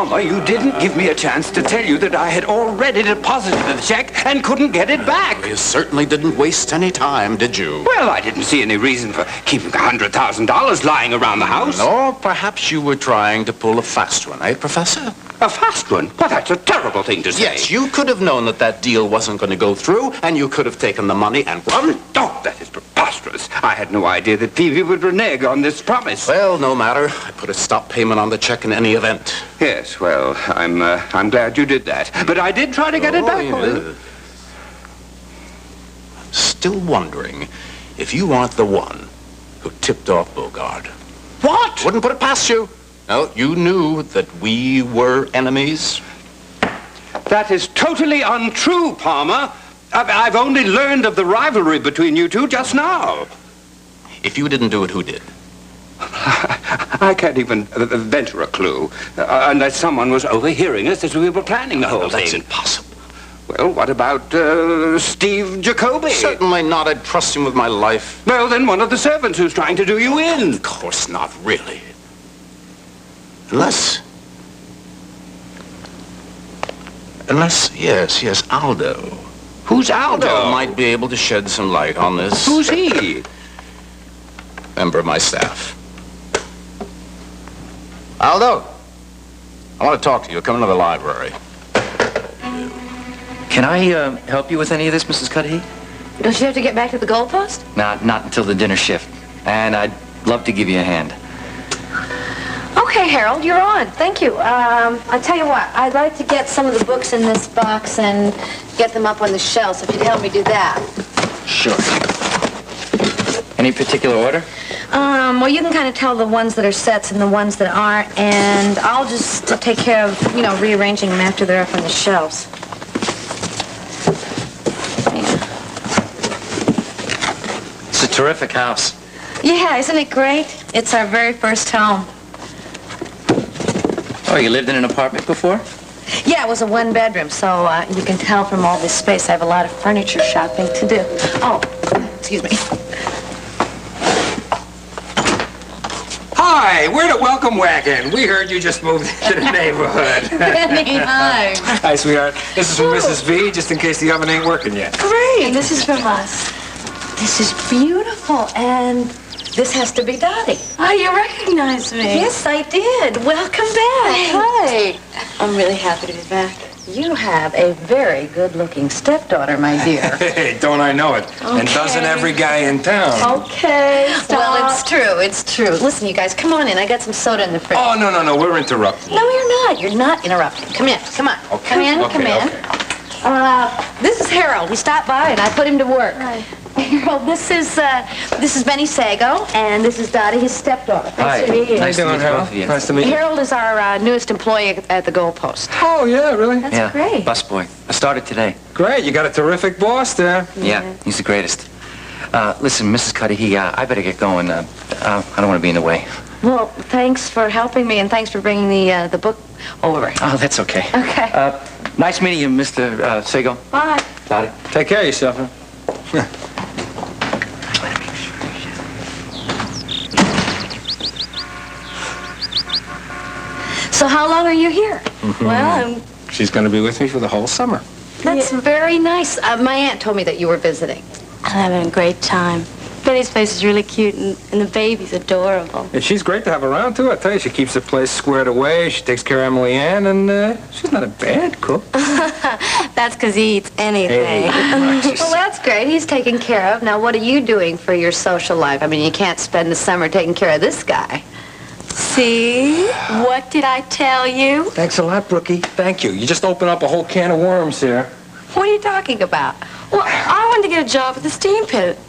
Palmer, you didn't give me a chance to tell you that I had already deposited the check and couldn't get it back. You certainly didn't waste any time, did you? Well, I didn't see any reason for keeping $100,000 lying around the house. Or perhaps you were trying to pull a fast one, eh, Professor? A fast one? Well, that's a terrible thing to say. Yes, you could have known that that deal wasn't going to go through, and you could have taken the money and run. Oh, that is preposterous. I had no idea that Peavy would renege on this promise. Well, no matter. I put a stop payment on the check in any event. Yes, well, I'm glad you did that. But I did try to get it back. Yeah. I'm still wondering if you aren't the one who tipped off Bogart. What? Wouldn't put it past you. No, you knew that we were enemies. That is totally untrue, Palmer. I've only learned of the rivalry between you two just now. If you didn't do it, who did? I can't even venture a clue, unless someone was overhearing us as we were planning the whole thing. That's impossible. Well, what about Steve Jacoby? Certainly not. I'd trust him with my life. Well, then one of the servants who's trying to do you in. Of course not, really. Unless, yes, Aldo. Who's Aldo? Aldo might be able to shed some light on this. Who's he? Member of my staff. Aldo, I want to talk to you. Come into the library. Can I help you with any of this, Mrs. Cudahy? Don't you have to get back to the goalpost? Not until the dinner shift. And I'd love to give you a hand. Okay, Harold, you're on. Thank you. I'll tell you what. I'd like to get some of the books in this box and get them up on the shelves, if you'd help me do that. Sure. Any particular order? Well, you can kind of tell the ones that are sets and the ones that aren't, and I'll just take care of, rearranging them after they're up on the shelves. It's a terrific house. Yeah, isn't it great? It's our very first home. Oh, you lived in an apartment before? Yeah, it was a one-bedroom, so you can tell from all this space I have a lot of furniture shopping to do. Oh, excuse me. Hi, we're the welcome wagon. We heard you just moved into the neighborhood. Benny, hi. Hi, sweetheart. This is from Mrs. V, just in case the oven ain't working yet. Great. And this is from us. This is beautiful, and this has to be Dottie. Oh, you recognize me? Yes, I did. Welcome back. Hi. I'm really happy to be back. You have a very good-looking stepdaughter, my dear. Hey, don't I know it? Okay. And doesn't every guy in town? Okay. Stop. Well, it's true. It's true. Listen, you guys, come on in. I got some soda in the fridge. Oh, no, we're interrupting. No, you're not. You're not interrupting. Come in. Come on. Okay. Come in. Okay, Come in. okay. This is Harold. He stopped by, and I put him to work. Hi. Harold, this is Benny Sago, and this is Dottie, his stepdaughter. Hi. Nice to meet you. Nice to meet Harold? both of you. Nice to meet you. Harold is our newest employee at the Goalpost. Oh, yeah, really? That's great. Busboy. I started today. Great, you got a terrific boss there. Yeah, he's the greatest. Listen, Mrs. Cudahy, I better get going. I don't want to be in the way. Well, thanks for helping me, and thanks for bringing the book over. Oh, that's okay. Okay. Nice meeting you, Mr. Sago. Bye. Dottie. Take care of yourself, huh? So how long are you here? Well, She's going to be with me for the whole summer. That's very nice. My aunt told me that you were visiting. I'm having a great time. Benny's place is really cute, and the baby's adorable. And she's great to have around, too. I tell you, she keeps the place squared away. She takes care of Emily Ann, and she's not a bad cook. That's because he eats anything. Well, that's great. He's taken care of. Now, what are you doing for your social life? I mean, you can't spend the summer taking care of this guy. See? What did I tell you? Thanks a lot, Brookie. Thank you. You just opened up a whole can of worms here. What are you talking about? Well, I wanted to get a job at the steam pit.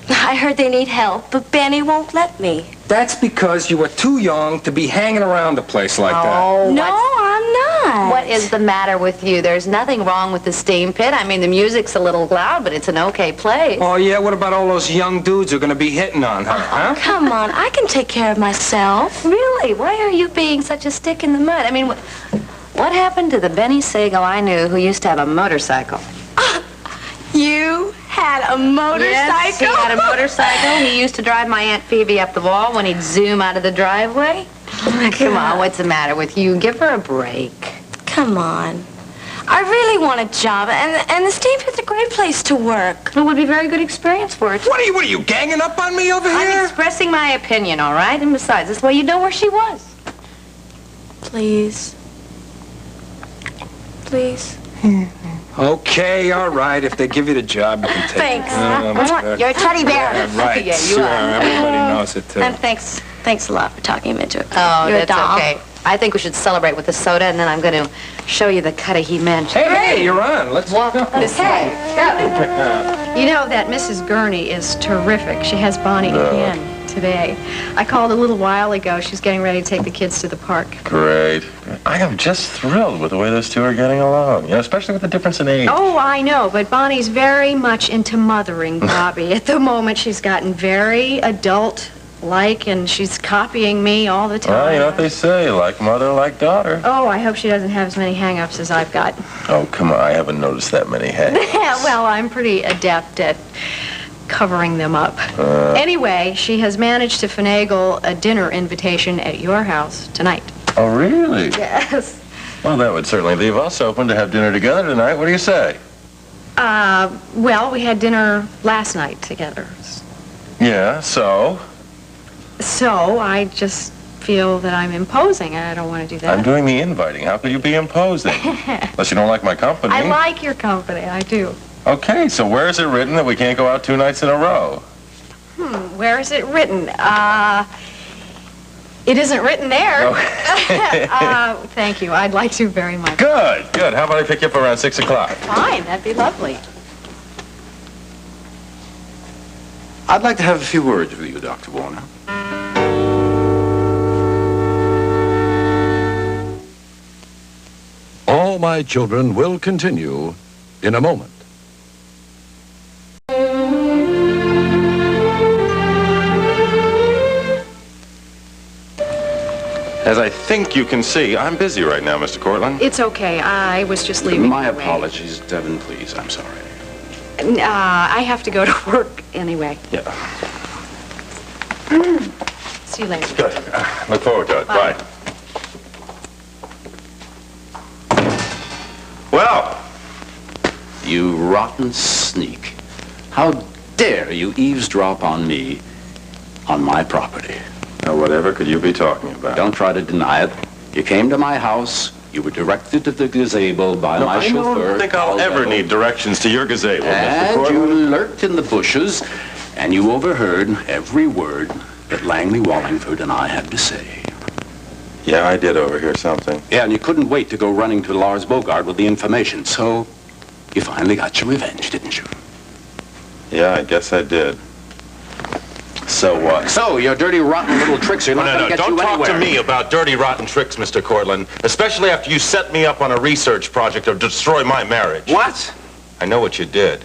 I heard they need help, but Benny won't let me. That's because you were too young to be hanging around a place like that. Oh, No, I'm not. what is the matter with you? There's nothing wrong with the steam pit. I mean, the music's a little loud, but it's an okay place. Oh, yeah? What about all those young dudes who are going to be hitting on her, huh? Come on, I can take care of myself. Really? Why are you being such a stick in the mud? I mean, what happened to the Benny Sago I knew who used to have a motorcycle? You have had a motorcycle? Yes, he had a motorcycle. He used to drive my Aunt Phoebe up the wall when he'd zoom out of the driveway. Come on, what's the matter with you? Give her a break. Come on. I really want a job, and the steam pit's a great place to work. It would be a very good experience for her. What are you ganging up on me over I'm here? expressing my opinion, all right? And besides, this way you know where she was. Please. Please. Okay, all right. If they give you the job, you can take Thanks. it. You're a teddy bear. Yeah, right. Yeah, you sure. are. Everybody knows it, too. And thanks a lot for talking him into it. Oh, You're a that's doll. okay. I think we should celebrate with the soda, and then I'm going to show you the cutty he mentioned. Hey, you're on. Let's Walk go. this way. You know that Mrs. Gurney is terrific. She has Bonnie again today. I called a little while ago. She's getting ready to take the kids to the park. Great. I am just thrilled with the way those two are getting along, especially with the difference in age. Oh, I know, but Bonnie's very much into mothering Bobby. At the moment, she's gotten very adult-like, and she's copying me all the time. Well, you know what they say, like mother, like daughter. Oh, I hope she doesn't have as many hang-ups as I've got. Oh, come on, I haven't noticed that many hangs. Well, I'm pretty adept at covering them up. Anyway, she has managed to finagle a dinner invitation at your house tonight. Oh, really? Yes. Well, that would certainly leave us open to have dinner together tonight. What do you say? Well, we had dinner last night together. Yeah, so? So, I just feel that I'm imposing. I don't want to do that. I'm doing the inviting. How could you be imposing? Unless you don't like my company. I like your company, I do. Okay, so where is it written that we can't go out 2 nights in a row? Where is it written? It isn't written there. Thank you. I'd like to very much. Good, good. How about I pick you up around 6 o'clock? Fine, that'd be lovely. I'd like to have a few words with you, Dr. Warner. All My Children will continue in a moment. As I think you can see, I'm busy right now, Mr. Cortlandt. It's okay. I was just leaving. My anyway. apologies, Devon, please. I'm sorry. I have to go to work anyway. Yeah. See you later. Good. Look forward to it. Bye. Bye. Well, You rotten sneak. How dare you eavesdrop on me, on my property? now whatever could you be talking about? Don't try to deny it. You came to my house. You were directed to the gazebo by my I chauffeur. don't think I'll Paul ever Devon. need directions to your gazebo, Mr. And you Cortlandt. lurked in the bushes, and you overheard every word that Langley, Wallingford, and I had to say. Yeah, I did overhear something. Yeah, and you couldn't wait to go running to Lars Bogart with the information, so you finally got your revenge, didn't you? Yeah, I guess I did. So what? So your dirty, rotten little tricks are not going to get Don't you talk anywhere. to me about dirty, rotten tricks, Mr. Cortlandt, especially after you set me up on a research project to destroy my marriage. What? I know what you did.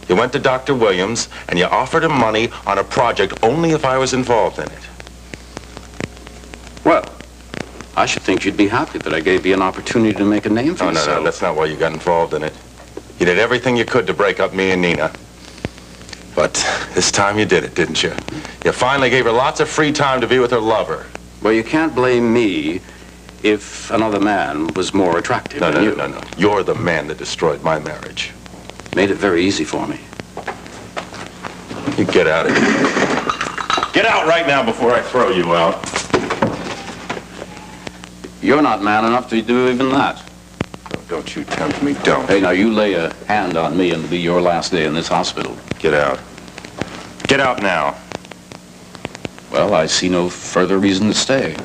You went to Dr. Williams, and you offered him money on a project only if I was involved in it. Well, I should think you'd be happy that I gave you an opportunity to make a name for Oh, no, yourself. no, that's not why you got involved in it. You did everything you could to break up me and Nina. But this time you did it, didn't you? You finally gave her lots of free time to be with her lover. Well, you can't blame me if another man was more attractive No, than no, you. no, no. You're the man that destroyed my marriage. Made it very easy for me. You get out of here. Get out right now before I throw you out. You're not man enough to do even that. Don't you tempt me, don't. Hey, now you lay a hand on me and it'll be your last day in this hospital. Get out. Get out now. Well, I see no further reason to stay.